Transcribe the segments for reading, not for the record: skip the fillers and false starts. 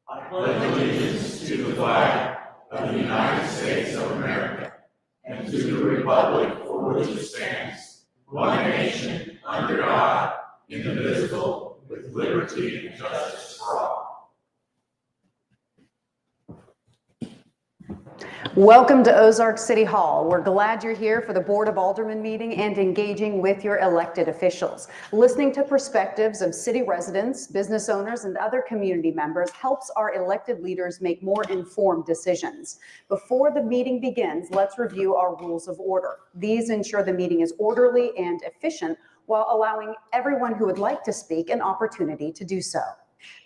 I pledge allegiance to the flag of the United States of America and to the republic for which it stands, one nation, under God, indivisible, with liberty and justice for all. Welcome to Ozark City Hall. We're glad you're here for the Board of Aldermen meeting and engaging with your elected officials. Listening to perspectives of city residents, business owners, and other community members helps our elected leaders make more informed decisions. Before the meeting begins, let's review our rules of order. These ensure the meeting is orderly and efficient while allowing everyone who would like to speak an opportunity to do so.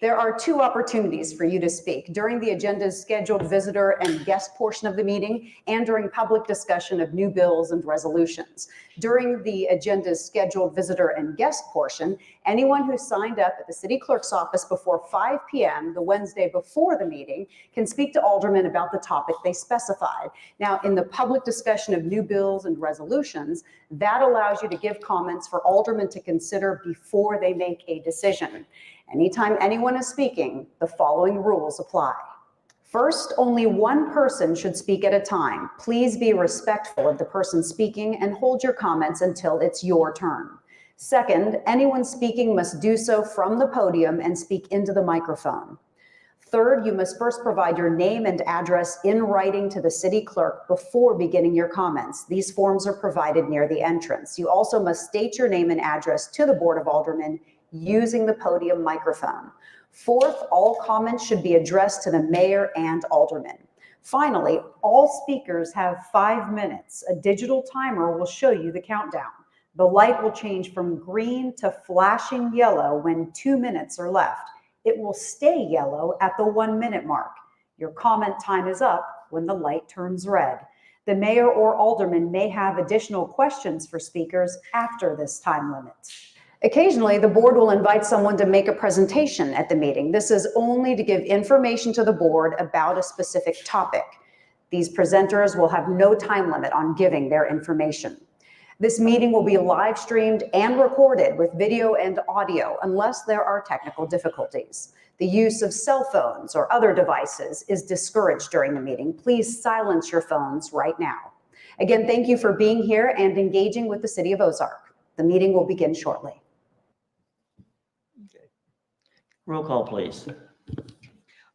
There are two opportunities for you to speak: during the agenda's scheduled visitor and guest portion of the meeting and during public discussion of new bills and resolutions. During the agenda's scheduled visitor and guest portion, anyone who signed up at the city clerk's office before 5 p.m. the Wednesday before the meeting can speak to aldermen about the topic they specified. Now, in the public discussion of new bills and resolutions, that allows you to give comments for aldermen to consider before they make a decision. Anytime anyone is speaking, the following rules apply. First, only one person should speak at a time. Please be respectful of the person speaking and hold your comments until it's your turn. Second, anyone speaking must do so from the podium and speak into the microphone. Third, you must first provide your name and address in writing to the city clerk before beginning your comments. These forms are provided near the entrance. You also must state your name and address to the Board of Aldermen using the podium microphone. Fourth, all comments should be addressed to the mayor and aldermen. Finally, all speakers have 5 minutes. A digital timer will show you the countdown. The light will change from green to flashing yellow when 2 minutes are left. It will stay yellow at the 1 minute mark. Your comment time is up when the light turns red. The mayor or alderman may have additional questions for speakers after this time limit. Occasionally, the board will invite someone to make a presentation at the meeting. This is only to give information to the board about a specific topic. These presenters will have no time limit on giving their information. This meeting will be live streamed and recorded with video and audio unless there are technical difficulties. The use of cell phones or other devices is discouraged during the meeting. Please silence your phones right now. Again, thank you for being here and engaging with the City of Ozark. The meeting will begin shortly. Roll call, please.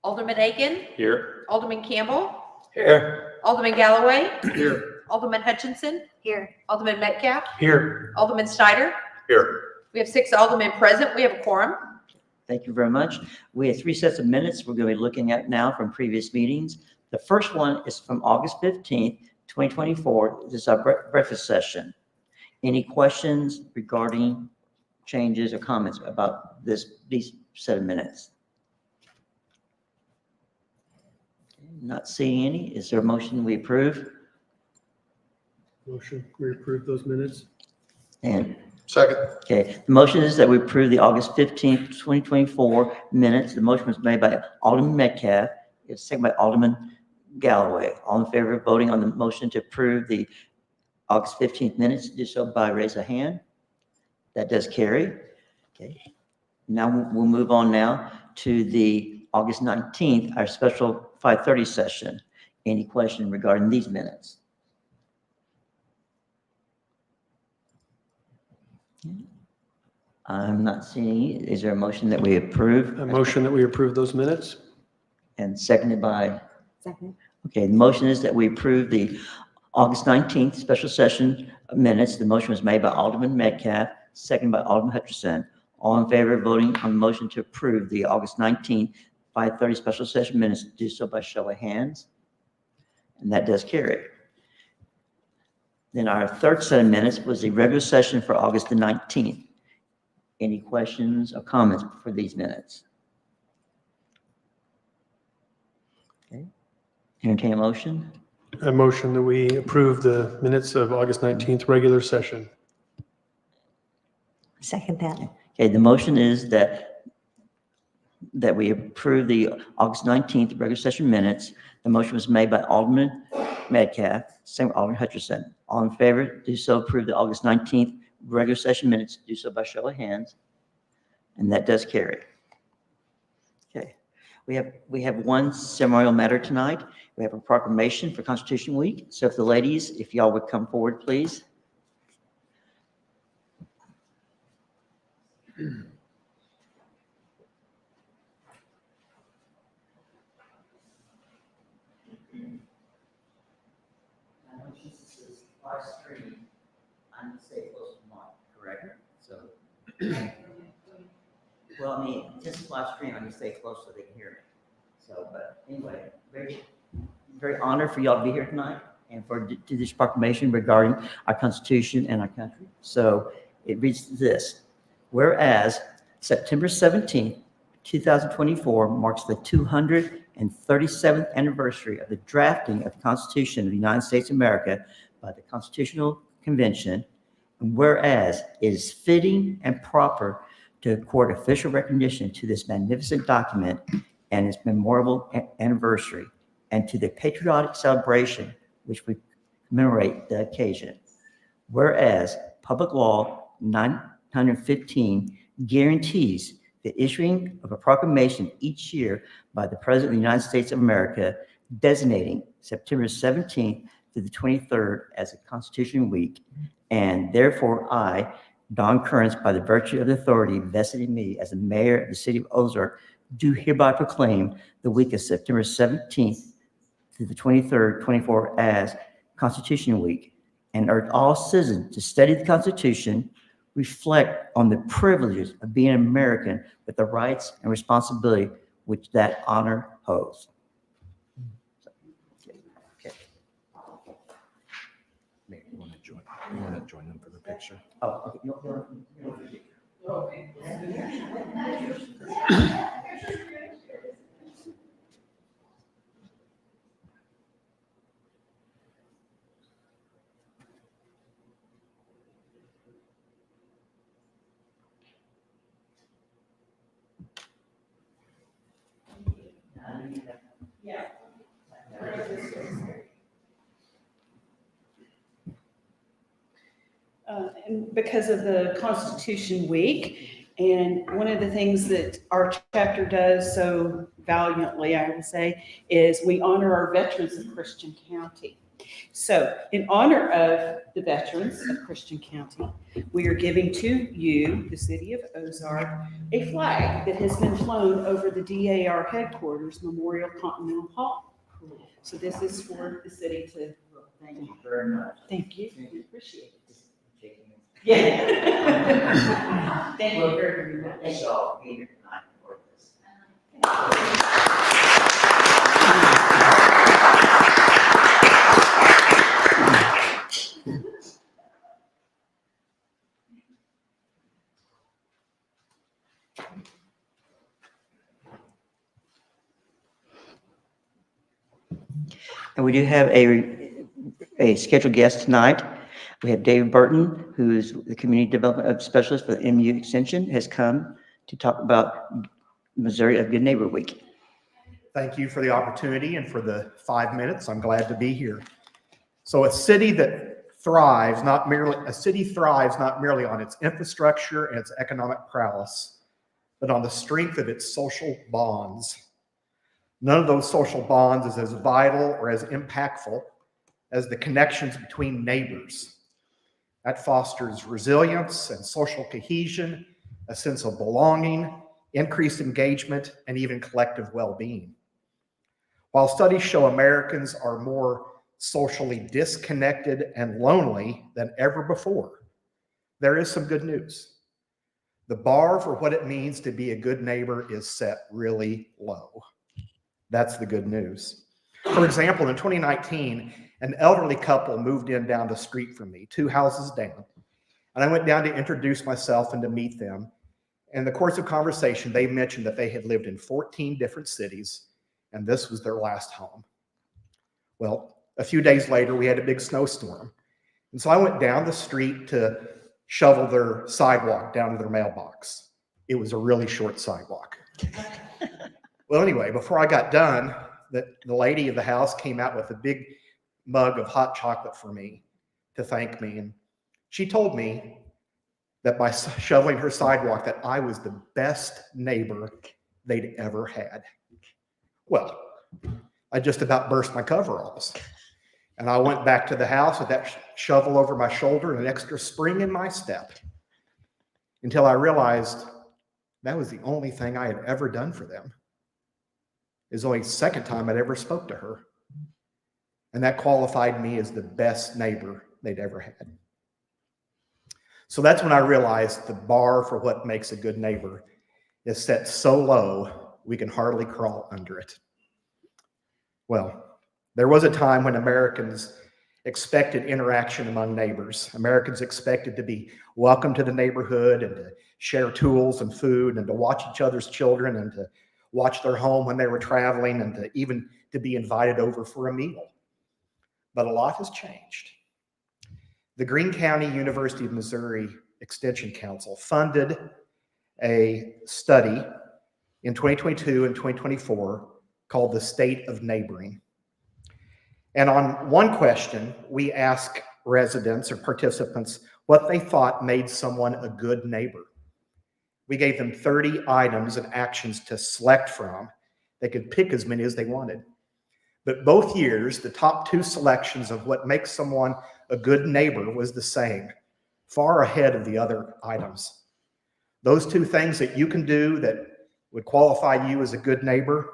Alderman Aiken? Here. Alderman Campbell? Here. Alderman Galloway? Here. Alderman Hutchinson? Here. Alderman Metcalf? Here. Alderman Snyder? Here. We have 6 aldermen present. We have a quorum. Thank you very much. We have 3 sets of minutes we're going to be looking at now from previous meetings. The first one is from August 15th, 2024. This is our breakfast session. Any questions regarding changes or comments about these set of minutes? Not seeing any. Is there a motion we approve? Motion, we approve those minutes. And Second. okay, the motion is that we approve the August 15th, 2024 minutes. The motion was made by Alderman Metcalf. It's seconded by Alderman Galloway. All in favor of voting on the motion to approve the August 15th minutes, do so by raise of hand. That does carry. Okay. Now we'll move on now to the August 19th, our special 5:30 session. Any question regarding these minutes? I'm not seeing. Is there a motion that we approve? A motion that we approve those minutes. And seconded by? Second. Okay, the motion is that we approve the August 19th special session minutes. The motion was made by Alderman Metcalf, seconded by Alderman Hutchinson. All in favor of voting on the motion to approve the August 19th, 5:30 special session minutes, do so by show of hands. And that does carry. Then our third set of minutes was the regular session for August the 19th. Any questions or comments for these minutes? Okay. Entertain a motion. A motion that we approve the minutes of August 19th regular session. Second that. Okay, the motion is that we approve the August 19th regular session minutes. The motion was made by Alderman Metcalf, second by Alderman Hutchinson. All in favor, do so approve the August 19th regular session minutes, do so by show of hands. And that does carry. Okay, We have one ceremonial matter tonight. We have a proclamation for Constitution Week. So if the ladies, if y'all would come forward, please. I'm gonna stay close to the mic, correct? So, well, I mean, just live stream, I'm gonna stay close so they can hear me. So, but anyway, very honored for y'all to be here tonight and for to this proclamation regarding our Constitution and our country. So it reads this: whereas September 17th, 2024 marks the 237th anniversary of the drafting of the Constitution of the United States of America by the Constitutional Convention, and whereas it is fitting and proper to accord official recognition to this magnificent document and its memorable anniversary, and to the patriotic celebration which we commemorate the occasion. Whereas Public Law 915 guarantees the issuing of a proclamation each year by the President of the United States of America designating September 17th to the 23rd as a Constitution Week, and therefore I, Don Kearns, by the virtue of the authority vested in me as the mayor of the city of Ozark, do hereby proclaim the week of September 17th to the 23rd, 24 as Constitution Week, and urge all citizens to study the Constitution, reflect on the privileges of being an American with the rights and responsibility which that honor holds. Mayor, you want to join them for the picture? Oh, okay. And because of the Constitution Week, and one of the things that our chapter does so valiantly, I would say, is we honor our veterans of Christian County. So in honor of the veterans of Christian County, we are giving to you, the city of Ozark, a flag that has been flown over the DAR headquarters, Memorial Continental Hall. So this is for the city to, Thank you very much. thank you, we appreciate it. Yeah. Thank Well, you. very much. Thank y'all for being here tonight for this. And we do have a scheduled guest tonight. We have David Burton, who is the Community Development Specialist for the MU Extension, has come to talk about Missouri a Good Neighbor Week. Thank you for the opportunity and for the 5 minutes. I'm glad to be here. So a city thrives not merely on its infrastructure and its economic prowess, but on the strength of its social bonds. None of those social bonds is as vital or as impactful as the connections between neighbors. That fosters resilience and social cohesion, a sense of belonging, increased engagement, and even collective well-being. While studies show Americans are more socially disconnected and lonely than ever before, there is some good news. The bar for what it means to be a good neighbor is set really low. That's the good news. For example, in 2019, an elderly couple moved in down the street from me, 2 houses down. And I went down to introduce myself and to meet them. In the course of conversation, they mentioned that they had lived in 14 different cities, and this was their last home. Well, a few days later, we had a big snowstorm. And so I went down the street to shovel their sidewalk down to their mailbox. It was a really short sidewalk. Well, anyway, before I got done, the lady of the house came out with a big mug of hot chocolate for me to thank me. And she told me that by shoveling her sidewalk, that I was the best neighbor they'd ever had. Well, I just about burst my coveralls. And I went back to the house with that shovel over my shoulder and an extra spring in my step until I realized that was the only thing I had ever done for them. It was only the second time I'd ever spoke to her. And that qualified me as the best neighbor they'd ever had. So that's when I realized the bar for what makes a good neighbor is set so low we can hardly crawl under it. Well, there was a time when Americans expected interaction among neighbors. Americans expected to be welcome to the neighborhood and to share tools and food and to watch each other's children and to watch their home when they were traveling and to even to be invited over for a meal. But a lot has changed. The Greene County University of Missouri Extension Council funded a study in 2022 and 2024 called The State of Neighboring. And on one question, we asked residents or participants what they thought made someone a good neighbor. We gave them 30 items and actions to select from. They could pick as many as they wanted. But both years, the top two selections of what makes someone a good neighbor was the same, far ahead of the other items. Those two things that you can do that would qualify you as a good neighbor: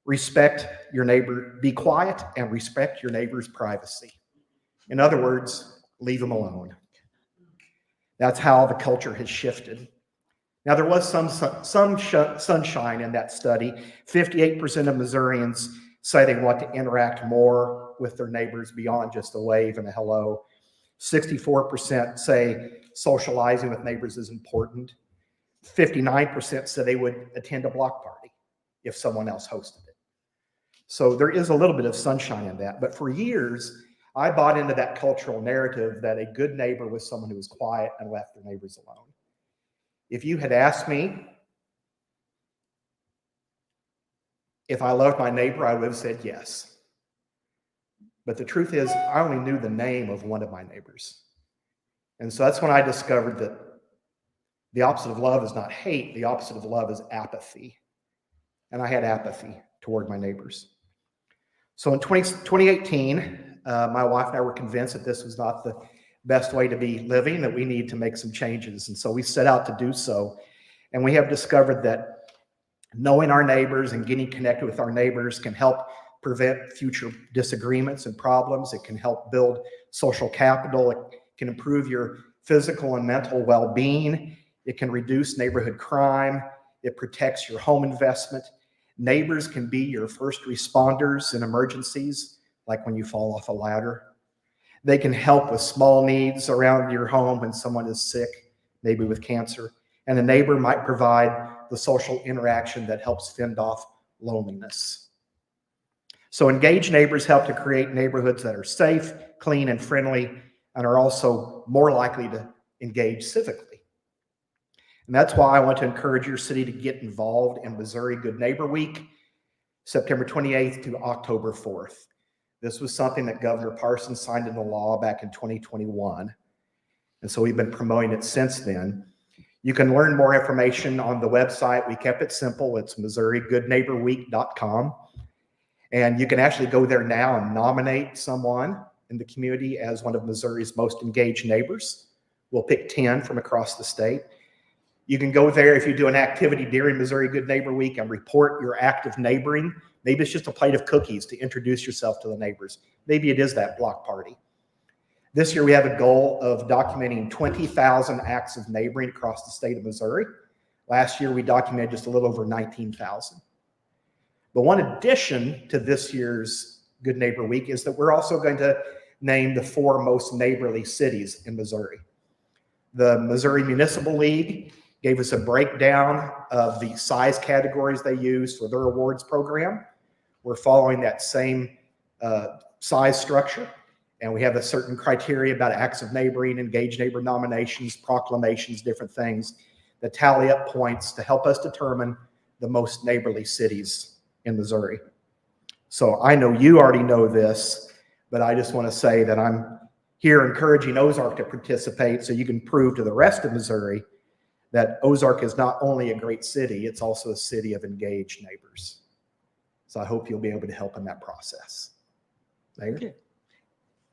respect your neighbor, be quiet, and respect your neighbor's privacy. In other words, leave them alone. That's how the culture has shifted. Now, there was some sunshine in that study. 58% of Missourians say they want to interact more with their neighbors beyond just a wave and a hello. 64% say socializing with neighbors is important. 59% said they would attend a block party if someone else hosted it. So there is a little bit of sunshine in that. But for years, I bought into that cultural narrative that a good neighbor was someone who was quiet and left their neighbors alone. If you had asked me if I loved my neighbor, I would have said yes. But the truth is, I only knew the name of one of my neighbors. And so that's when I discovered that the opposite of love is not hate. The opposite of love is apathy. And I had apathy toward my neighbors. So in 2018, my wife and I were convinced that this was not the best way to be living, that we need to make some changes. And so we set out to do so. And we have discovered that knowing our neighbors and getting connected with our neighbors can help prevent future disagreements and problems. It can help build social capital. It can improve your physical and mental well-being. It can reduce neighborhood crime. It protects your home investment. Neighbors can be your first responders in emergencies, like when you fall off a ladder. They can help with small needs around your home when someone is sick, maybe with cancer. And a neighbor might provide the social interaction that helps fend off loneliness. So engaged neighbors help to create neighborhoods that are safe, clean, and friendly, and are also more likely to engage civically. And that's why I want to encourage your city to get involved in Missouri Good Neighbor Week, September 28th to October 4th. This was something that Governor Parsons signed into law back in 2021. And so we've been promoting it since then. You can learn more information on the website. We kept it simple. It's MissouriGoodNeighborWeek.com. And you can actually go there now and nominate someone in the community as one of Missouri's most engaged neighbors. We'll pick 10 from across the state. You can go there if you do an activity during Missouri Good Neighbor Week and report your act of neighboring. Maybe it's just a plate of cookies to introduce yourself to the neighbors. Maybe it is that block party. This year we have a goal of documenting 20,000 acts of neighboring across the state of Missouri. Last year we documented just a little over 19,000. But one addition to this year's Good Neighbor Week is that we're also going to name the 4 most neighborly cities in Missouri. The Missouri Municipal League gave us a breakdown of the size categories they use for their awards program. We're following that same size structure, and we have a certain criteria about acts of neighboring, engaged neighbor nominations, proclamations, different things that tally up points to help us determine the most neighborly cities in Missouri. So I know you already know this, but I just want to say that I'm here encouraging Ozark to participate so you can prove to the rest of Missouri that Ozark is not only a great city, it's also a city of engaged neighbors. So I hope you'll be able to help in that process. Mayor? Okay.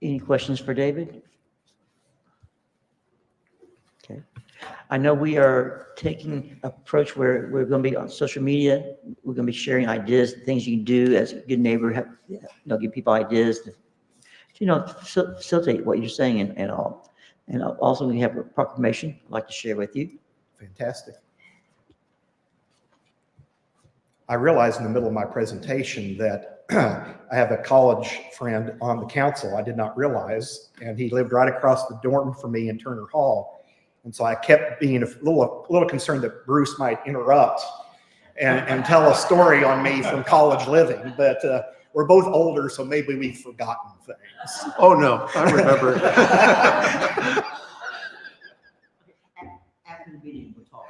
Any questions for David? Okay. I know we are taking an approach where we're going to be on social media. We're going to be sharing ideas, things you can do as a good neighbor, give people ideas to facilitate what you're saying and all. And also we have a proclamation I'd like to share with you. Fantastic. I realized in the middle of my presentation that I have a college friend on the council I did not realize, and he lived right across the dorm from me in Turner Hall. And so I kept being a little concerned that Bruce might interrupt and tell a story on me from college living, but we're both older, so maybe we've forgotten things. Oh, no, I remember. After the meeting, we'll talk.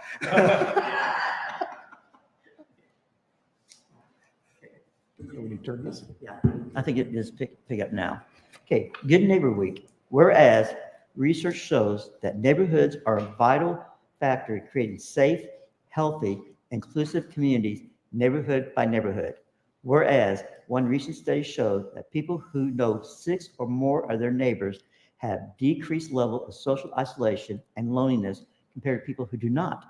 When you turn this. Yeah, I think it is pick up now. Okay, Good Neighbor Week. Whereas research shows that neighborhoods are a vital factor in creating safe, healthy, inclusive communities, neighborhood by neighborhood. Whereas one recent study showed that people who know 6 or more of their neighbors have decreased level of social isolation and loneliness compared to people who do not.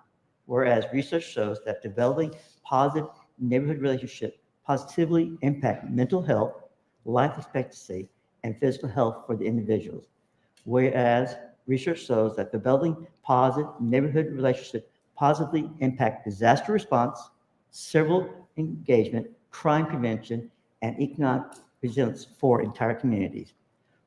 Whereas research shows that developing positive neighborhood relationships positively impact mental health, life expectancy, and physical health for the individuals. Whereas research shows that developing positive neighborhood relationships positively impact disaster response, civil engagement, crime prevention, and economic resilience for entire communities.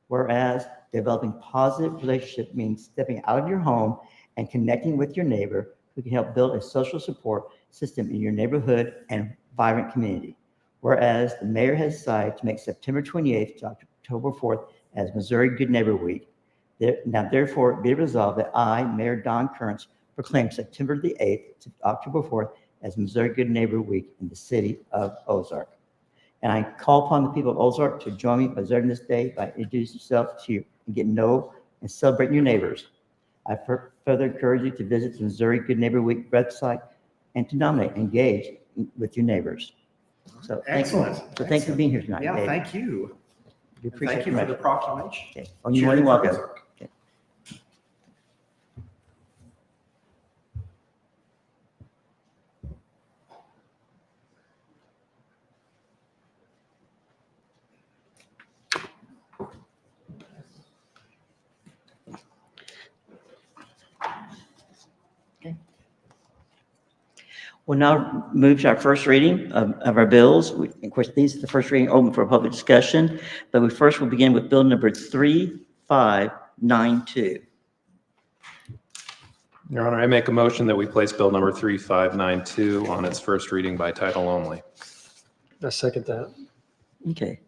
Whereas developing positive relationship means stepping out of your home and connecting with your neighbor who can help build a social support system in your neighborhood and vibrant community. Whereas the mayor has decided to make September 28th to October 4th as Missouri Good Neighbor Week. Now therefore be resolved that I, Mayor Don Kearns, proclaim September the 8th to October 4th as Missouri Good Neighbor Week in the city of Ozark. And I call upon the people of Ozark to join me by observing this day by introducing yourself to you and get to know and celebrate your neighbors. I further encourage you to visit the Missouri Good Neighbor Week website and to nominate, engage with your neighbors. So Excellent. So thanks for being here tonight, Yeah, Dave. thank you. We And appreciate thank you it for very the much. proclamation. Okay. Oh, you're more than Cheering for welcome. Ozark. Okay. We'll now move to our first reading of our bills. Of course, these are the first reading open for public discussion, but we first will begin with bill number 3592. Your Honor, I make a motion that we place bill number 3592 on its first reading by title only. I second that. Okay.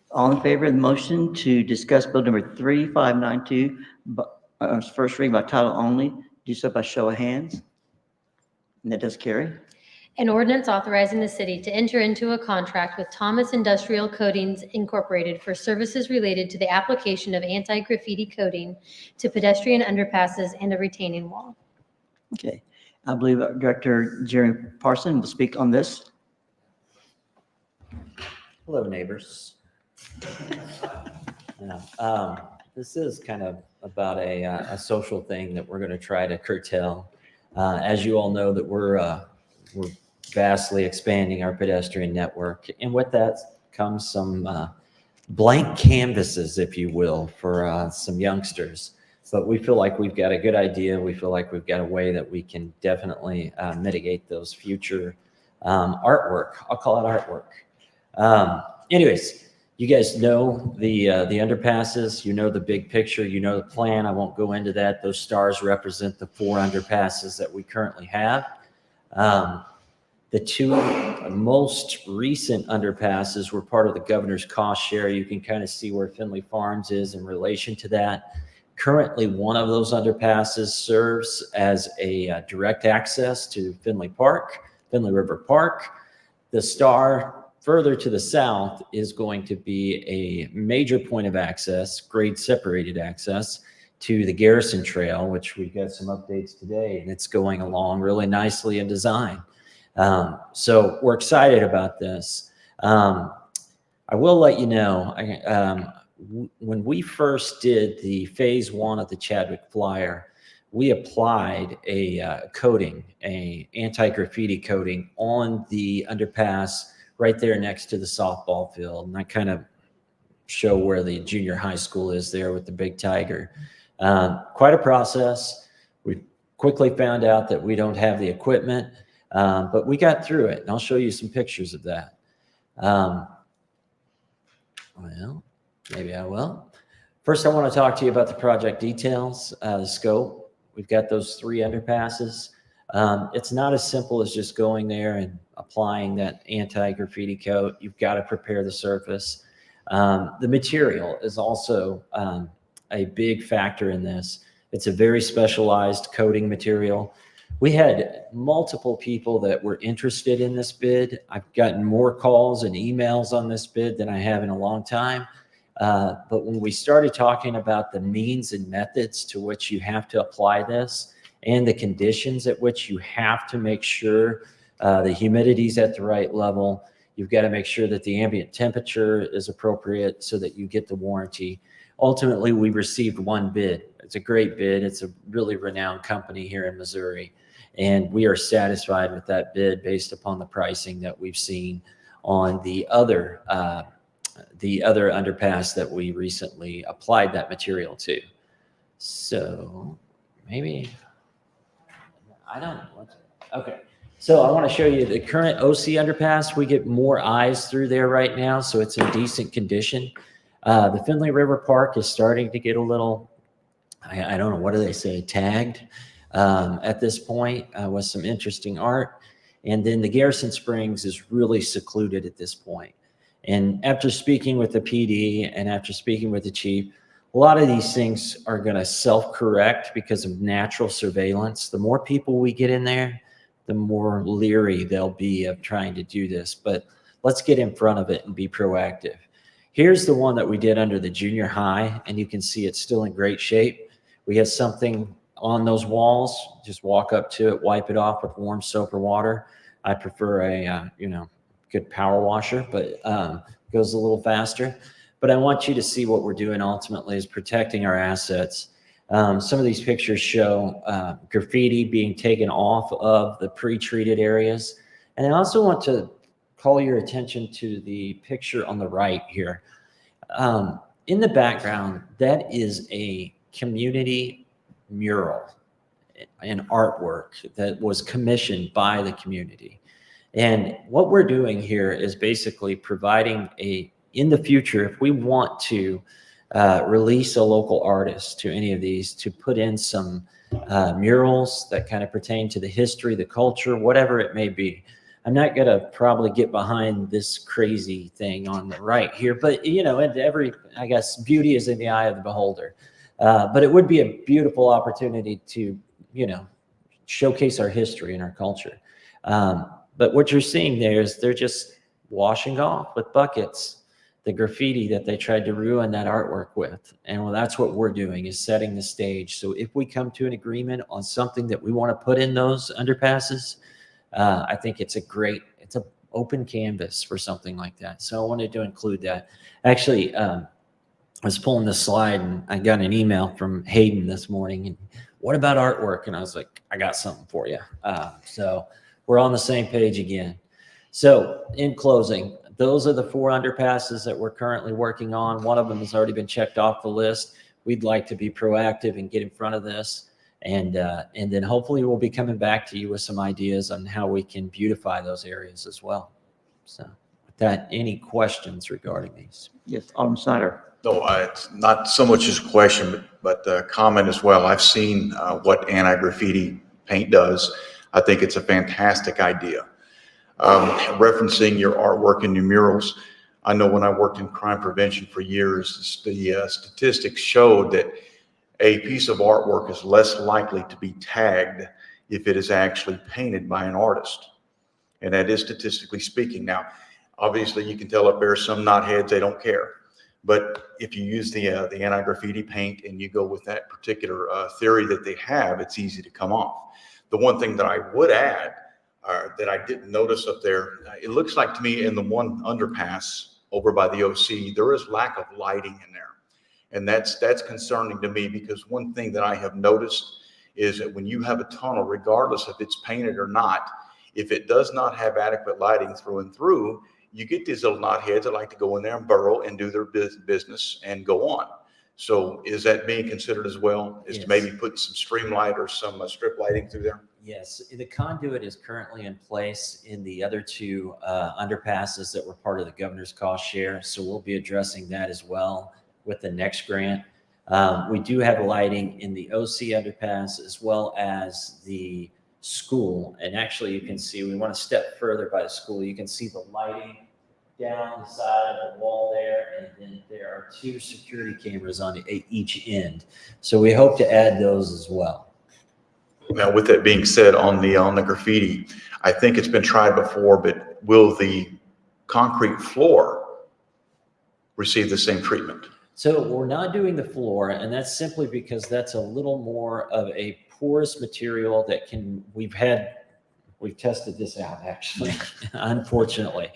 All in favor of the motion to discuss bill number 3592 on its first reading by title only, do so by show of hands. And that does carry. An ordinance authorizing the city to enter into a contract with Thomas Industrial Coatings Incorporated for services related to the application of anti-graffiti coating to pedestrian underpasses and a retaining wall. Okay. I believe Director Jerry Parson will speak on this. Hello, neighbors. This is kind of about a social thing that we're going to try to curtail. As you all know, that we're vastly expanding our pedestrian network, and with that comes some blank canvases, if you will, for some youngsters. So we feel like we've got a good idea. We feel like we've got a way that we can definitely mitigate those future artwork. I'll call it artwork. Anyways, you guys know the underpasses, you know the big picture, you know the plan. I won't go into that. Those stars represent the 4 underpasses that we currently have. The 2 most recent underpasses were part of the governor's cost share. You can kind of see where Finley Farms is in relation to that. Currently, one of those underpasses serves as a direct access to Finley River Park. The star further to the south is going to be a major point of access, grade separated access to the Garrison Trail, which we've got some updates today, and it's going along really nicely in design. So we're excited about this. I will let you know, when we first did the phase 1 of the Chadwick Flyer, we applied a coating, a anti-graffiti coating on the underpass right there next to the softball field. And I kind of show where the junior high school is there with the big tiger. Quite a process. We quickly found out that we don't have the equipment, but we got through it. And I'll show you some pictures of that. Well, maybe I will. First, I want to talk to you about the project details, the scope. We've got those 3 underpasses. It's not as simple as just going there and applying that anti-graffiti coat. You've got to prepare the surface. The material is also a big factor in this. It's a very specialized coating material. We had multiple people that were interested in this bid. I've gotten more calls and emails on this bid than I have in a long time. But when we started talking about the means and methods to which you have to apply this and the conditions at which you have to make sure the humidity is at the right level, you've got to make sure that the ambient temperature is appropriate so that you get the warranty. Ultimately, we received 1 bid. It's a great bid. It's a really renowned company here in Missouri. And we are satisfied with that bid based upon the pricing that we've seen on the other underpass that we recently applied that material to. So maybe, okay. So I want to show you the current OC underpass. We get more eyes through there right now, so it's in decent condition. The Finley River Park is starting to get a little, I don't know, what do they say, tagged at this point with some interesting art. And then the Garrison Springs is really secluded at this point. And after speaking with the PD and after speaking with the chief, a lot of these things are going to self-correct because of natural surveillance. The more people we get in there, the more leery they'll be of trying to do this. But let's get in front of it and be proactive. Here's the one that we did under the junior high, and you can see it's still in great shape. We have something on those walls. Just walk up to it, wipe it off with warm soap or water. I prefer a, good power washer, but goes a little faster. But I want you to see what we're doing ultimately is protecting our assets. Some of these pictures show graffiti being taken off of the pre-treated areas. And I also want to call your attention to the picture on the right here. In the background, that is a community mural, an artwork that was commissioned by the community. And what we're doing here is basically providing in the future, if we want to release a local artist to any of these, to put in some murals that kind of pertain to the history, the culture, whatever it may be. I'm not going to probably get behind this crazy thing on the right here, but I guess beauty is in the eye of the beholder. But it would be a beautiful opportunity to, showcase our history and our culture. But what you're seeing there is they're just washing off with buckets the graffiti that they tried to ruin that artwork with. And well, that's what we're doing, is setting the stage. So if we come to an agreement on something that we want to put in those underpasses, I think it's an open canvas for something like that. So I wanted to include that. Actually, I was pulling this slide and I got an email from Hayden this morning. And what about artwork? And I was like, I got something for you. So we're on the same page again. So in closing, those are the 4 underpasses that we're currently working on. One of them has already been checked off the list. We'd like to be proactive and get in front of this. And then hopefully we'll be coming back to you with some ideas on how we can beautify those areas as well. So with that, any questions regarding these? Yes, Alderman Snyder. No, it's not so much as a question, but a comment as well. I've seen what anti-graffiti paint does. I think it's a fantastic idea. Referencing your artwork and your murals, I know when I worked in crime prevention for years, the statistics showed that a piece of artwork is less likely to be tagged if it is actually painted by an artist. And that is statistically speaking. Now, obviously you can tell up there some knotheads, they don't care. But if you use the anti-graffiti paint and you go with that particular theory that they have, it's easy to come off. The one thing that I would add, that I didn't notice up there. It looks like to me in the one underpass over by the OC, there is lack of lighting in there. And that's concerning to me, because one thing that I have noticed is that when you have a tunnel, regardless if it's painted or not, if it does not have adequate lighting through and through, you get these little knotheads that like to go in there and burrow and do their business and go on. So is that being considered as well, is to maybe put some stream light or some strip lighting through there? Yes, the conduit is currently in place in the other two underpasses that were part of the governor's cost share. So we'll be addressing that as well with the next grant. We do have lighting in the OC underpass as well as the school. And actually you can see, we want to step further by the school. You can see the lighting down the side of the wall there, and then there are 2 security cameras on each end. So we hope to add those as well. Now, with that being said, on the graffiti, I think it's been tried before, but will the concrete floor receive the same treatment? So we're not doing the floor, and that's simply because that's a little more of a porous material that we've tested this out actually, unfortunately.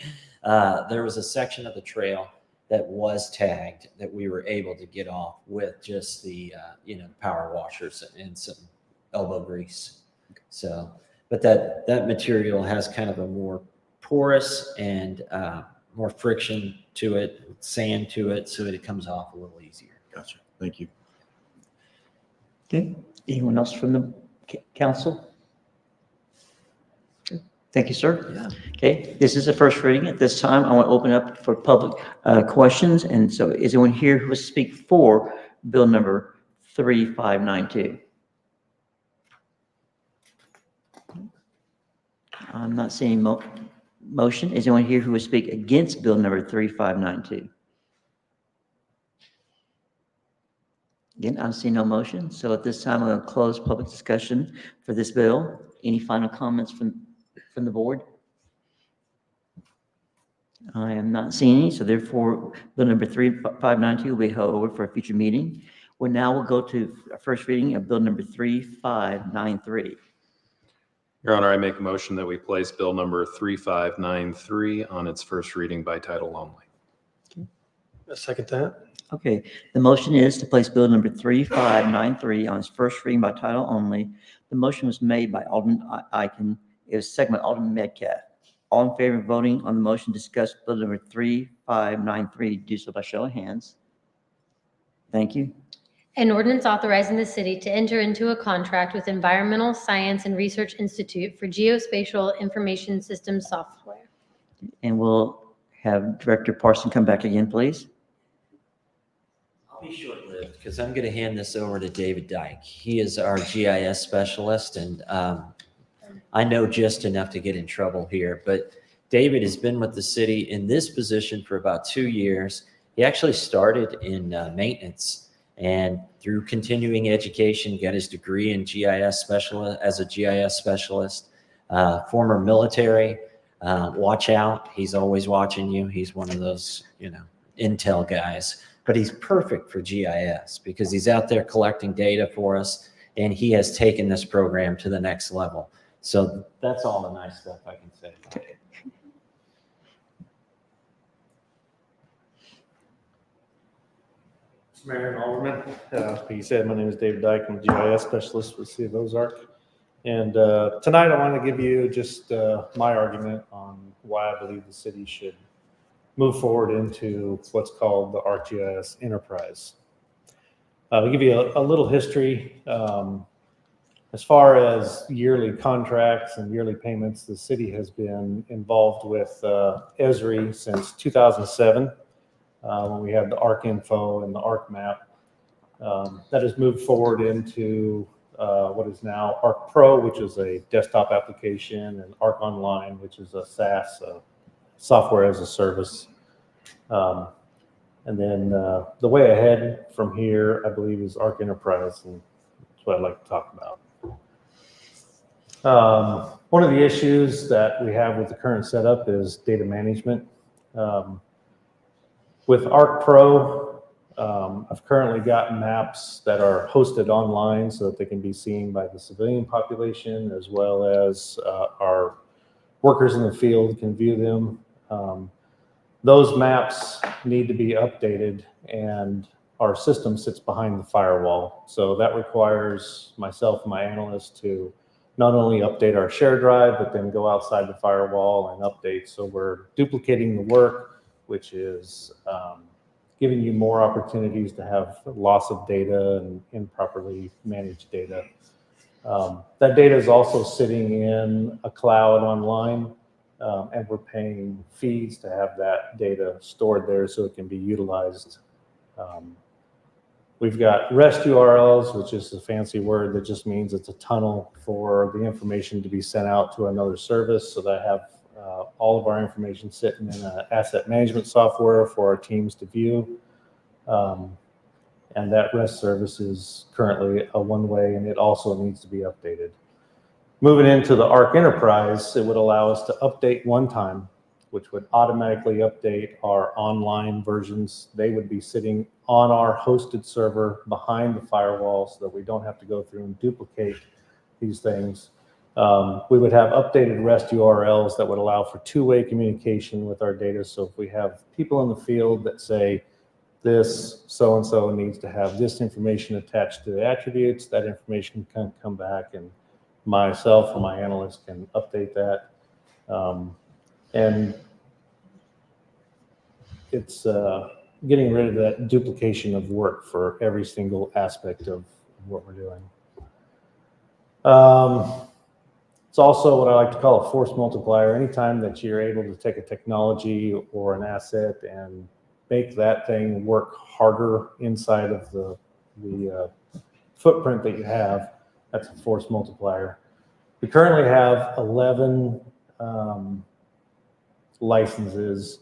There was a section of the trail that was tagged that we were able to get off with just the, power washers and some elbow grease. So, but that material has kind of a more porous and more friction to it, sand to it, so that it comes off a little easier. Gotcha. Thank you. Okay, anyone else from the council? Thank you, sir. Yeah. Okay, this is the first reading. At this time, I want to open up for public questions. And so is anyone here who will speak for bill number 3592? I'm not seeing motion. Is anyone here who will speak against bill number 3592? Again, I see no motion. So at this time, I'm going to close public discussion for this bill. Any final comments from the board? I am not seeing any, so therefore, bill number 3592 will be held over for a future meeting. Well, now we'll go to a first reading of bill number 3593. Your Honor, I make a motion that we place bill number 3593 on its first reading by title only. I second that. Okay, the motion is to place bill number 3593 on its first reading by title only. The motion was made by Alderman Eichen. It was seconded by Alderman Metcalf. All in favor of voting on the motion to discuss bill number 3593, do so by show of hands. Thank you. An ordinance authorizing the city to enter into a contract with Environmental Science and Research Institute for geospatial information system software. And we'll have Director Parson come back again, please. I'll be short-lived because I'm going to hand this over to David Dyke. He is our GIS specialist, and I know just enough to get in trouble here, but David has been with the city in this position for about 2 years. He actually started in maintenance, and through continuing education, got his degree in GIS specialist as a GIS specialist. Former military, watch out. He's always watching you. He's one of those, intel guys, but he's perfect for GIS because he's out there collecting data for us, and he has taken this program to the next level. So that's all the nice stuff I can say about it. Mayor and Alderman, like you said, my name is David Dyke. I'm a GIS specialist with the City of Ozark. And tonight I want to give you just my argument on why I believe the city should move forward into what's called the ArcGIS Enterprise. I'll give you a little history. As far as yearly contracts and yearly payments, the city has been involved with Esri since 2007. When we had the ArcInfo and the ArcMap. That has moved forward into what is now ArcPro, which is a desktop application, and ArcOnline, which is a SaaS, software as a service. And then the way ahead from here, I believe, is Arc Enterprise, and that's what I'd like to talk about. One of the issues that we have with the current setup is data management. With ArcPro, I've currently got maps that are hosted online so that they can be seen by the civilian population as well as our workers in the field can view them. Those maps need to be updated, and our system sits behind the firewall. So that requires myself and my analysts to not only update our share drive, but then go outside the firewall and update. So we're duplicating the work, which is giving you more opportunities to have loss of data and improperly managed data. That data is also sitting in a cloud online, and we're paying fees to have that data stored there so it can be utilized. We've got REST URLs, which is a fancy word that just means it's a tunnel for the information to be sent out to another service. So that I have all of our information sitting in an asset management software for our teams to view. And that REST service is currently a one-way, and it also needs to be updated. Moving into the Arc Enterprise, it would allow us to update one time, which would automatically update our online versions. They would be sitting on our hosted server behind the firewall so that we don't have to go through and duplicate these things. We would have updated REST URLs that would allow for two-way communication with our data. So if we have people in the field that say, this so-and-so needs to have this information attached to the attributes, that information can come back, and myself or my analyst can update that. And it's getting rid of that duplication of work for every single aspect of what we're doing. It's also what I like to call a force multiplier. Anytime that you're able to take a technology or an asset and make that thing work harder inside of the footprint that you have, that's a force multiplier. We currently have 11 licenses,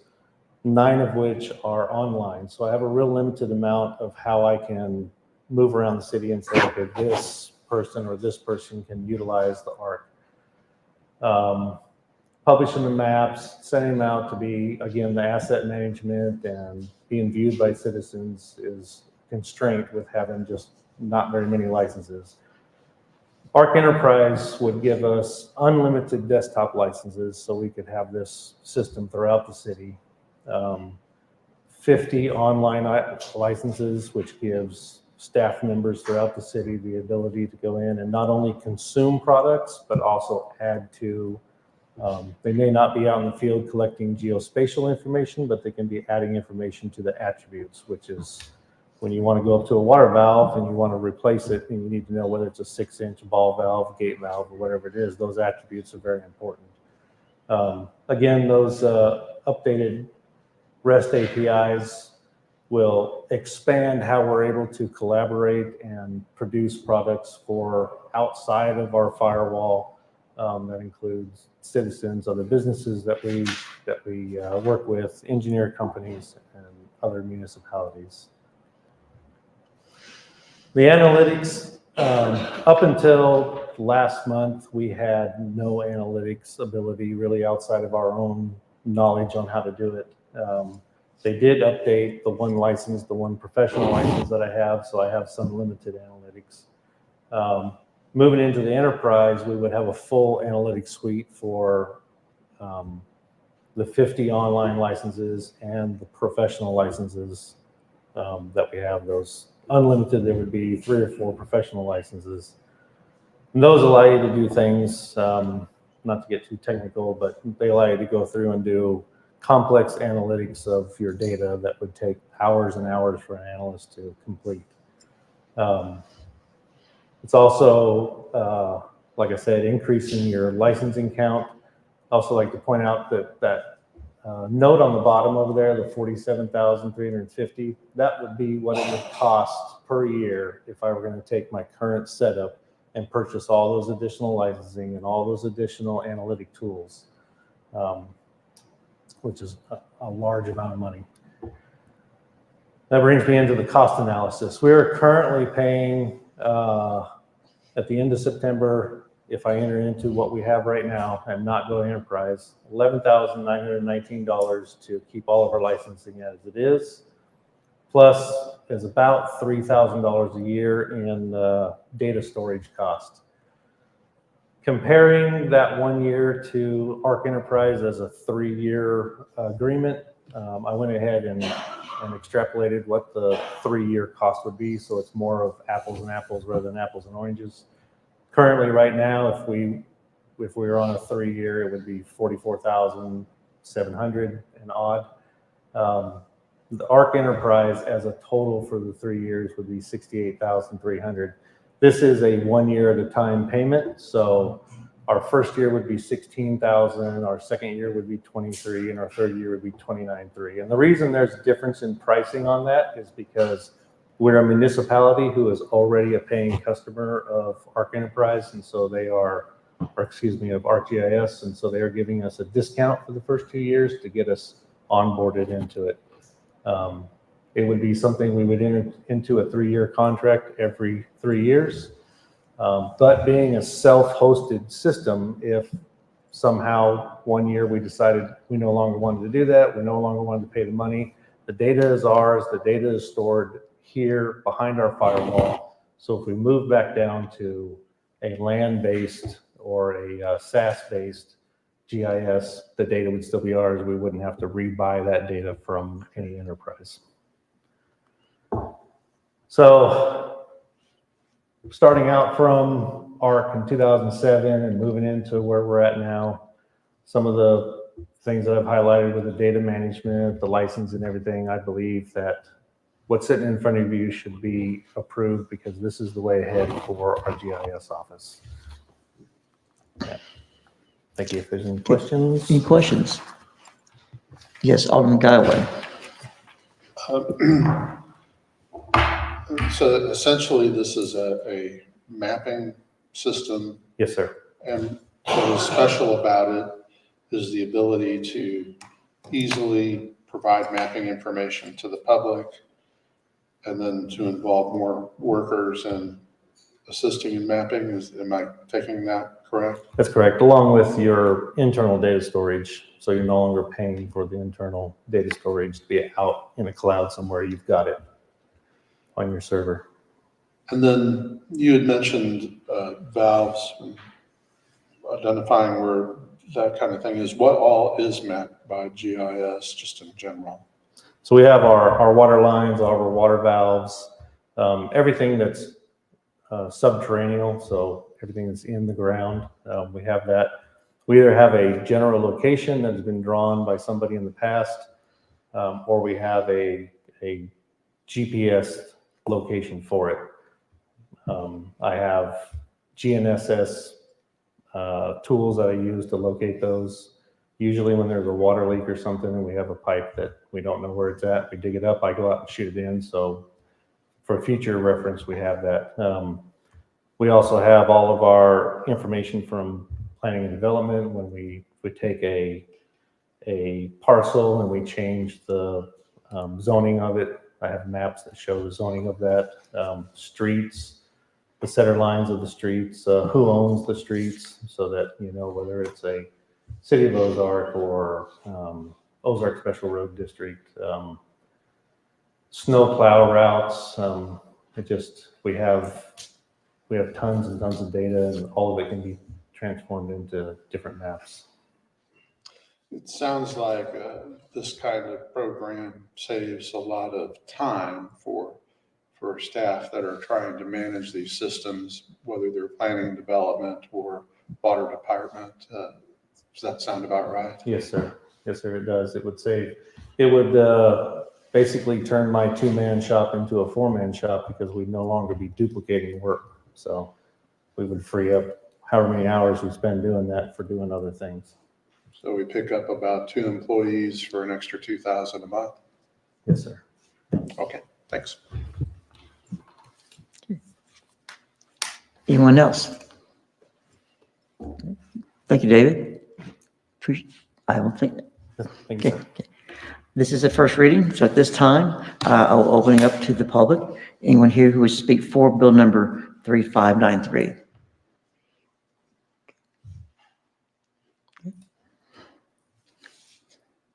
9 of which are online. So I have a real limited amount of how I can move around the city and say, okay, this person or this person can utilize the ARC. Publishing the maps, sending them out to be, again, the asset management and being viewed by citizens is constraint with having just not very many licenses. Arc Enterprise would give us unlimited desktop licenses so we could have this system throughout the city. 50 online licenses, which gives staff members throughout the city the ability to go in and not only consume products, but also add to. They may not be out in the field collecting geospatial information, but they can be adding information to the attributes, which is when you want to go up to a water valve and you want to replace it, and you need to know whether it's a 6-inch ball valve, gate valve, or whatever it is. Those attributes are very important. Again, those updated REST APIs will expand how we're able to collaborate and produce products for outside of our firewall. That includes citizens, other businesses that we work with, engineer companies, and other municipalities. The analytics, up until last month, we had no analytics ability really outside of our own knowledge on how to do it. They did update the one license, the one professional license that I have, so I have some limited analytics. Moving into the enterprise, we would have a full analytics suite for the 50 online licenses and the professional licenses that we have. Those unlimited, there would be 3 or 4 professional licenses. And those allow you to do things, not to get too technical, but they allow you to go through and do complex analytics of your data that would take hours and hours for an analyst to complete. It's also, like I said, increasing your licensing count. I also like to point out that note on the bottom over there, the 47,350, that would be what it would cost per year if I were going to take my current setup and purchase all those additional licensing and all those additional analytic tools, which is a large amount of money. That brings me into the cost analysis. We are currently paying, at the end of September, if I enter into what we have right now and not go enterprise, $11,919 to keep all of our licensing as it is, plus is about $3,000 a year in data storage cost. Comparing that 1 year to Arc Enterprise as a 3-year agreement, I went ahead and extrapolated what the 3-year cost would be. So it's more of apples and apples rather than apples and oranges. Currently, right now, if we were on a 3-year, it would be $44,700 and odd. The Arc Enterprise as a total for the 3 years would be $68,300. This is a 1 year at a time payment. So our first year would be $16,000, our second year would be $23,000, and our third year would be $29,300. And the reason there's a difference in pricing on that is because we're a municipality who is already a paying customer of Arc Enterprise, and so they are, or excuse me, of ArcGIS, and so they are giving us a discount for the first 2 years to get us onboarded into it. It would be something we would enter into a 3-year contract every 3 years. But being a self-hosted system, if somehow 1 year we decided we no longer wanted to do that, we no longer wanted to pay the money, the data is ours, the data is stored here behind our firewall. So if we move back down to a land-based or a SaaS-based GIS, the data would still be ours. We wouldn't have to rebuy that data from any enterprise. So starting out from ARC in 2007 and moving into where we're at now, some of the things that I've highlighted with the data management, the license and everything, I believe that what's sitting in front of you should be approved because this is the way ahead for our GIS office. Yeah. Thank you. If there's any questions. Any questions? Yes, Alderman Guyway. So essentially, this is a mapping system, Yes, sir. and what is special about it is the ability to easily provide mapping information to the public and then to involve more workers in assisting in mapping. Am I taking that correct? That's correct, along with your internal data storage. So you're no longer paying for the internal data storage to be out in a cloud somewhere. You've got it on your server. And then you had mentioned valves, and identifying where that kind of thing is. What all is mapped by GIS, just in general? So we have our water lines, all of our water valves, everything that's subterranean, so everything that's in the ground. We have that. We either have a general location that has been drawn by somebody in the past, or we have a GPS location for it. I have GNSS tools that I use to locate those. Usually when there's a water leak or something and we have a pipe that we don't know where it's at, we dig it up, I go out and shoot it in. So for future reference, we have that. We also have all of our information from planning and development. When we take a parcel and we change the zoning of it, I have maps that show the zoning of that, streets, the center lines of the streets, who owns the streets, so that you know whether it's a City of Ozark or Ozark Special Road District, snow plow routes. We have tons and tons of data, and all of it can be transformed into different maps. It sounds like this kind of program saves a lot of time for staff that are trying to manage these systems, whether they're planning and development or water department. Does that sound about right? Yes, sir. Yes, sir, it does. It would basically turn my 2-man shop into a 4-man shop because we'd no longer be duplicating work. So we would free up however many hours we spend doing that for doing other things. So we pick up about 2 employees for an extra $2,000 a month? Yes, sir. Okay, thanks. Anyone else? Thank you, David. I don't think. Thank you, Okay. sir. This is the first reading, so at this time, I'll open it up to the public. Anyone here who would speak for bill number 3593?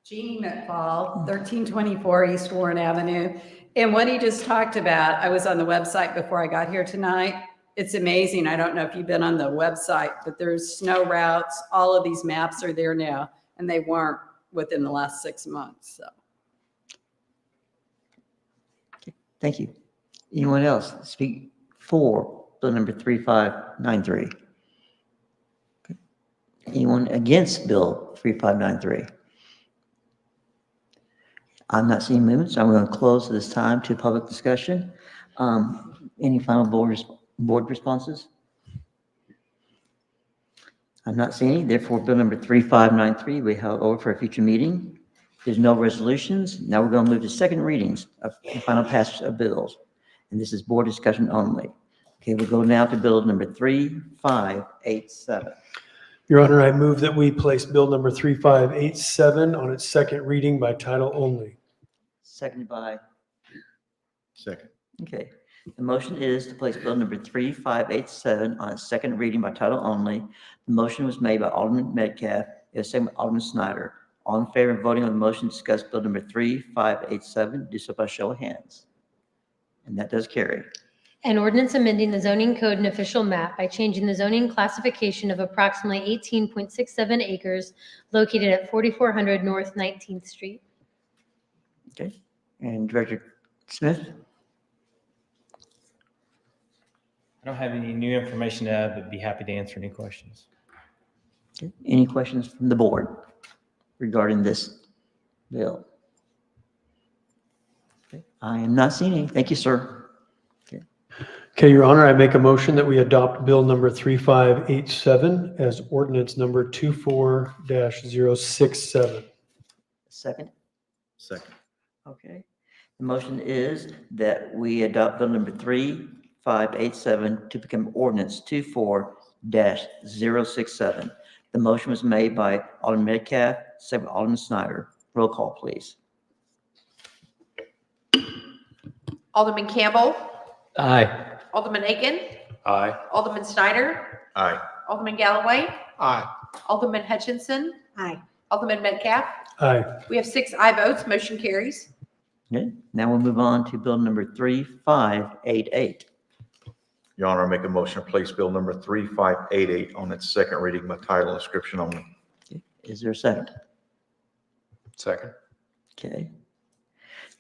Jeannie McFall, 1324 East Warren Avenue. And what he just talked about, I was on the website before I got here tonight. it's amazing. I don't know if you've been on the website, but there's snow routes. All of these maps are there now, and they weren't within the last 6 months. So. Thank you. Anyone else speak for bill number 3593? Okay. Anyone against bill 3593? I'm not seeing movement, so I'm going to close this time to public discussion. Any final board responses? I'm not seeing any. Therefore, bill number 3593 we held over for a future meeting. There's no resolutions. Now we're going to move to second readings of the final passage of bills. And this is board discussion only. Okay, we'll go now to bill number 3587. Your Honor, I move that we place bill number 3587 on its second reading by title only. Seconded by? Second. Okay. The motion is to place bill number 3587 on its second reading by title only. The motion was made by Alderman Metcalf. It was seconded by Alderman Snyder. All in favor of voting on the motion to discuss bill number 3587, do so by show of hands. And that does carry. An ordinance amending the zoning code and official map by changing the zoning classification of approximately 18.67 acres located at 4400 North 19th Street. Okay. And Director Smith? I don't have any new information to add, but be happy to answer any questions. Okay. Any questions from the board regarding this bill? Okay. I am not seeing any. Thank you, sir. Okay, Your Honor, I make a motion that we adopt bill number 3587 as ordinance number 24-067. Second? Second. Okay. The motion is that we adopt bill number 3587 to become ordinance 24-067. The motion was made by Alderman Metcalf, second by Alderman Snyder. Roll call, please. Alderman Campbell, Aye. Alderman Aiken, Aye. Alderman Snyder, Aye. Alderman Galloway, Aye. Alderman Hutchinson. Aye. Alderman Metcalf. Aye. We have 6 aye votes. Motion carries. Okay. Now we'll move on to bill number 3588. Your Honor, I make a motion to place bill number 3588 on its second reading by title and description only. Okay. Is there a second? Second. Okay.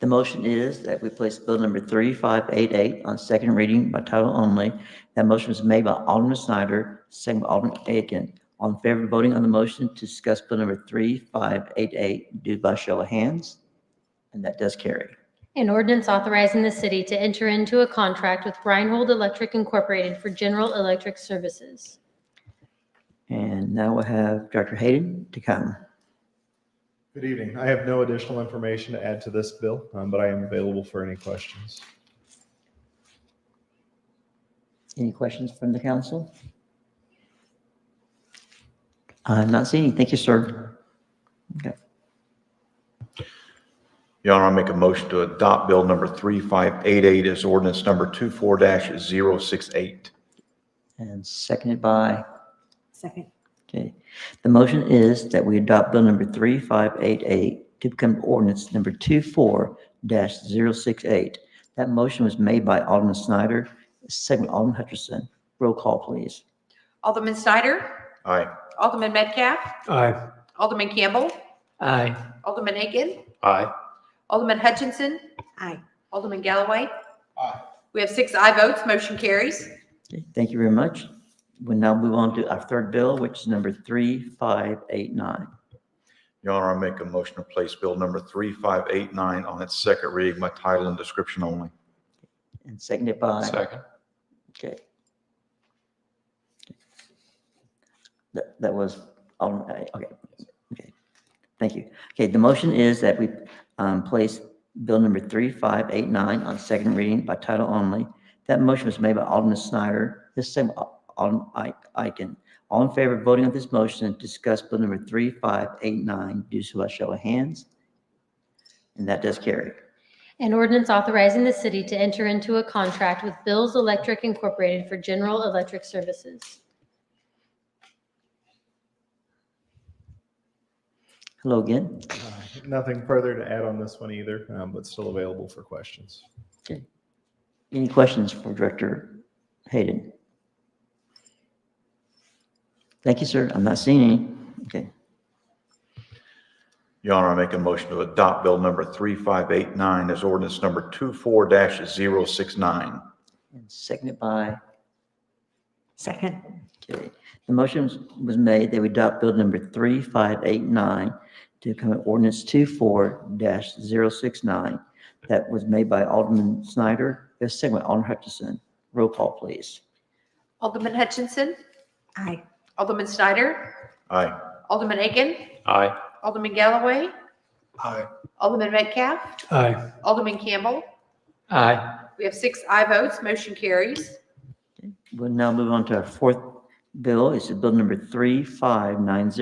The motion is that we place bill number 3588 on second reading by title only. That motion was made by Alderman Snyder, second by Alderman Aiken. All in favor of voting on the motion to discuss bill number 3588, do by show of hands. And that does carry. An ordinance authorizing the city to enter into a contract with Reinhold Electric Incorporated for general electric services. And now we'll have Director Hayden to come. Good evening. I have no additional information to add to this bill, but I am available for any questions. Any questions from the council? I'm not seeing any. Thank you, sir. Okay. Your Honor, I make a motion to adopt bill number 3588 as ordinance number 24-068. And seconded by? Second. Okay. The motion is that we adopt bill number 3588 to become ordinance number 24-068. That motion was made by Alderman Snyder, second by Alderman Hutchinson. Roll call, please. Alderman Snyder, Aye. Alderman Metcalf, Aye. Alderman Campbell, Aye. Alderman Aiken, Aye. Alderman Hutchinson. Aye. Alderman Galloway. Aye. We have 6 aye votes. Motion carries. Okay. Thank you very much. We'll now move on to our third bill, which is number 3589. Your Honor, I make a motion to place bill number 3589 on its second reading by title and description only. And seconded by? Second. Okay. That was, okay. Okay. Thank you. Okay, the motion is that we place bill number 3589 on second reading by title only. That motion was made by Alderman Snyder, this same Alderman Aiken. All in favor of voting on this motion to discuss bill number 3589, do so by show of hands. And that does carry. An ordinance authorizing the city to enter into a contract with Bills Electric Incorporated for general electric services. Hello again. Nothing further to add on this one either, but still available for questions. Okay. Any questions for Director Hayden? Thank you, sir. I'm not seeing any. Okay. Your Honor, I make a motion to adopt bill number 3589 as ordinance number 24-069. And seconded by, Second. okay. The motion was made that we adopt bill number 3589 to become an ordinance 24-069. That was made by Alderman Snyder. It was seconded by Alderman Hutchinson. Roll call, please. Alderman Hutchinson. Aye. Alderman Snyder. Aye. Alderman Aiken. Aye. Alderman Galloway. Aye. Alderman Metcalf. Aye. Alderman Campbell. Aye. We have 6 aye votes. Motion carries. We'll now move on to our fourth bill. It's bill number 3590.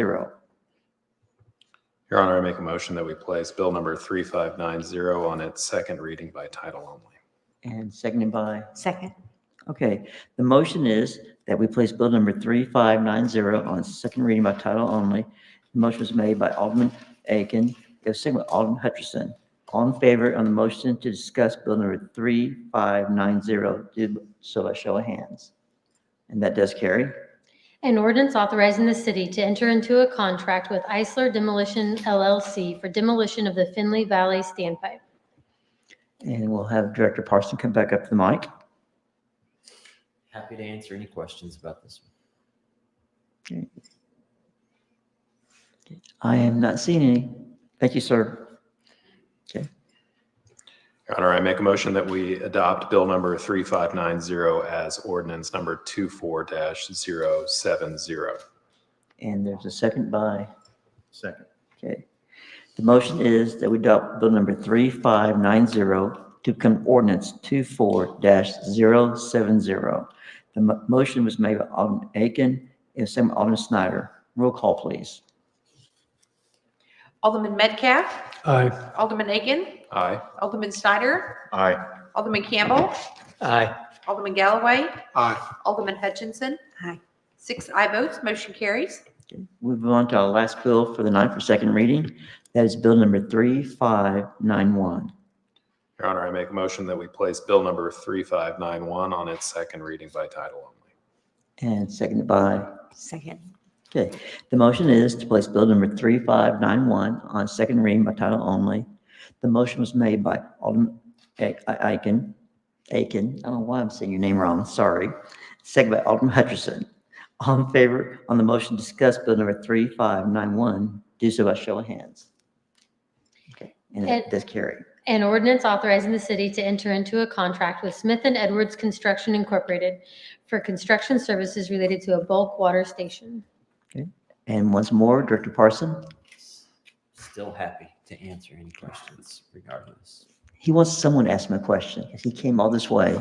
Your Honor, I make a motion that we place bill number 3590 on its second reading by title only. And seconded by, Second. okay. The motion is that we place bill number 3590 on its second reading by title only. The motion was made by Alderman Aiken. It was seconded by Alderman Hutchinson. All in favor on the motion to discuss bill number 3590, do so by show of hands. And that does carry. An ordinance authorizing the city to enter into a contract with Eisler Demolition LLC for demolition of the Finley Valley Standpipe. And we'll have Director Parson come back up to the mic. Happy to answer any questions about this one. I am not seeing any. Thank you, sir. Okay. Your Honor, I make a motion that we adopt bill number 3590 as ordinance number 24-070. And there's a second by, Second. okay. The motion is that we adopt bill number 3590 to become ordinance 24-070. The motion was made by Alderman Aiken and seconded by Alderman Snyder. Roll call, please. Alderman Metcalf. Aye. Alderman Aiken. Aye. Alderman Snyder. Aye. Alderman Campbell. Aye. Alderman Galloway. Aye. Alderman Hutchinson. Aye. 6 aye votes. Motion carries. Okay. We move on to our last bill for the night for second reading. That is bill number 3591. Your Honor, I make a motion that we place bill number 3591 on its second reading by title only. And seconded by, Second. okay. The motion is to place bill number 3591 on second reading by title only. The motion was made by Alderman Aiken. I don't know why I'm saying your name wrong, sorry. Second by Alderman Hutchinson. All in favor on the motion to discuss bill number 3591, do so by show of hands. Okay, and it does carry. An ordinance authorizing the city to enter into a contract with Smith & Edwards Construction Incorporated for construction services related to a bulk water station. And once more, Director Parson, Still happy to answer any questions regardless. he wants someone to ask him a question because he came all this way.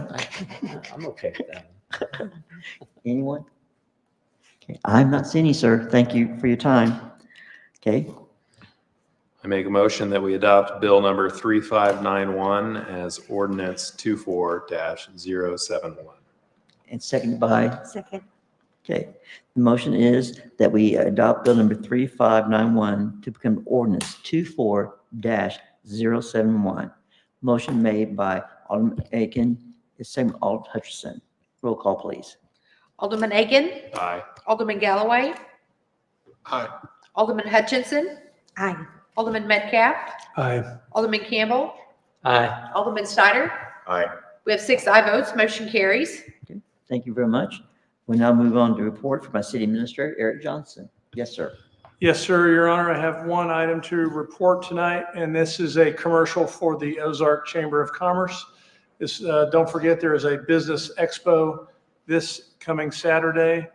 I'm okay with that. Anyone? Okay, I'm not seeing any, sir. Thank you for your time. Okay, I make a motion that we adopt bill number 3591 as ordinance 24-071. and seconded by, Second. okay. The motion is that we adopt bill number 3591 to become ordinance 24-071. Motion made by Alderman Aiken, is seconded by Alderman Hutchinson. Roll call, please. Alderman Aiken. Aye. Alderman Galloway. Aye. Alderman Hutchinson. Aye. Alderman Metcalf. Aye. Alderman Campbell. Aye. Alderman Snyder. Aye. We have 6 aye votes. Motion carries. Thank you very much. We'll now move on to report from my city administrator, Eric Johnson. Yes, sir. Yes, sir, Your Honor. I have one item to report tonight, and this is a commercial for the Ozark Chamber of Commerce. Don't forget, there is a business expo this coming Saturday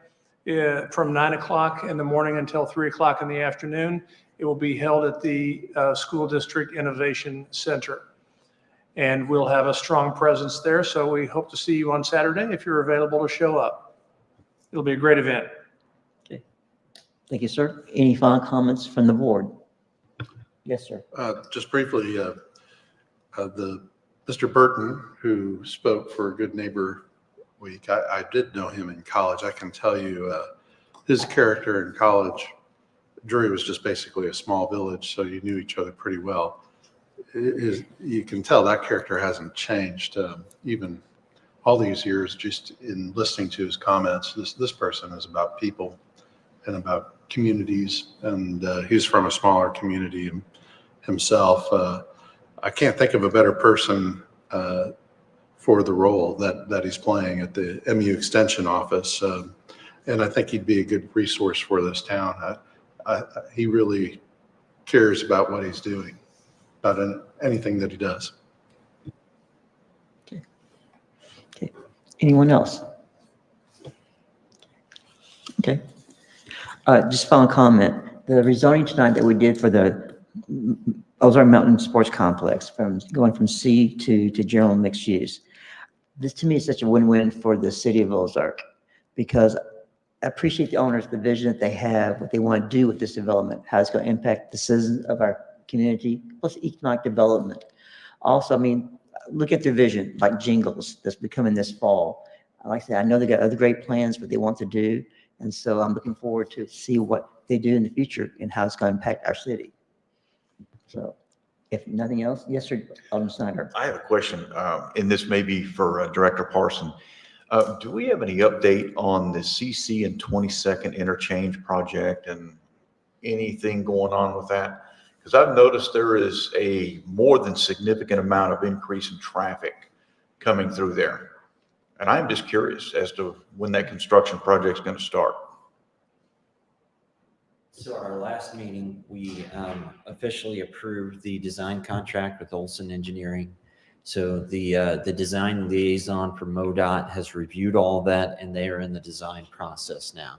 from 9 o'clock in the morning until 3 o'clock in the afternoon. It will be held at the School District Innovation Center. And we'll have a strong presence there, so we hope to see you on Saturday if you're available to show up. It'll be a great event. Okay. Thank you, sir. Any final comments from the board? Yes, sir. Just briefly, Mr. Burton, who spoke for Good Neighbor Week, I did know him in college. I can tell you his character in college, Drury was just basically a small village, so you knew each other pretty well. You can tell that character hasn't changed even all these years, just in listening to his comments. This person is about people and about communities. And he's from a smaller community himself. I can't think of a better person for the role that he's playing at the MU Extension Office. And I think he'd be a good resource for this town. He really cares about what he's doing, about anything that he does. Okay. Anyone else? Okay. Just final comment. The rezoning tonight that we did for the Ozark Mountain Sports Complex, going from C to general mixed use. This to me is such a win-win for the city of Ozark, because I appreciate the owners, the vision that they have, what they want to do with this development, how it's going to impact the citizens of our community, plus economic development. Also, I mean, look at their vision, like Jingles, that's becoming this fall. Like I said, I know they got other great plans, what they want to do. And so I'm looking forward to see what they do in the future and how it's going to impact our city. So if nothing else, yes, sir, Alderman Snyder. I have a question, and this may be for Director Parson. Do we have any update on the CC and 22nd interchange project and anything going on with that? Because I've noticed there is a more than significant amount of increase in traffic coming through there. And I'm just curious as to when that construction project's going to start. So our last meeting, we officially approved the design contract with Olson Engineering. So the design liaison for MoDOT has reviewed all that, and they are in the design process now.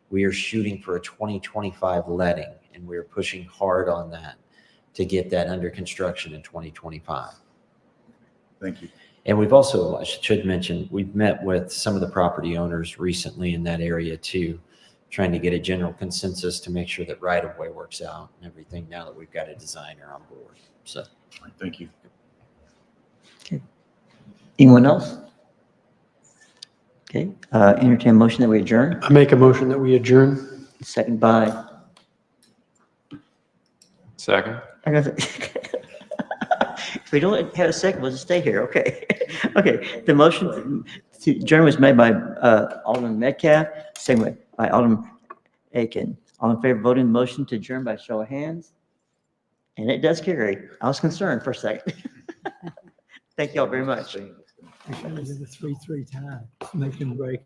We are shooting for a 2025 letting, and we're pushing hard on that to get that under construction in 2025. Thank you. And we've also, I should mention, we've met with some of the property owners recently in that area too, trying to get a general consensus to make sure that right-of-way works out and everything now that we've got a designer on board. So, Thank you. Okay. Anyone else? Okay, entertain a motion that we adjourn. I make a motion that we adjourn. Second by. Second. If we don't have a second, we'll just stay here. Okay. Okay. The motion to adjourn was made by Alderman Metcalf, second by Alderman Aiken. All in favor of voting the motion to adjourn by show of hands? And it does carry. I was concerned for a second. Thank you all very much. We should have did the 3-3 tie, make them break.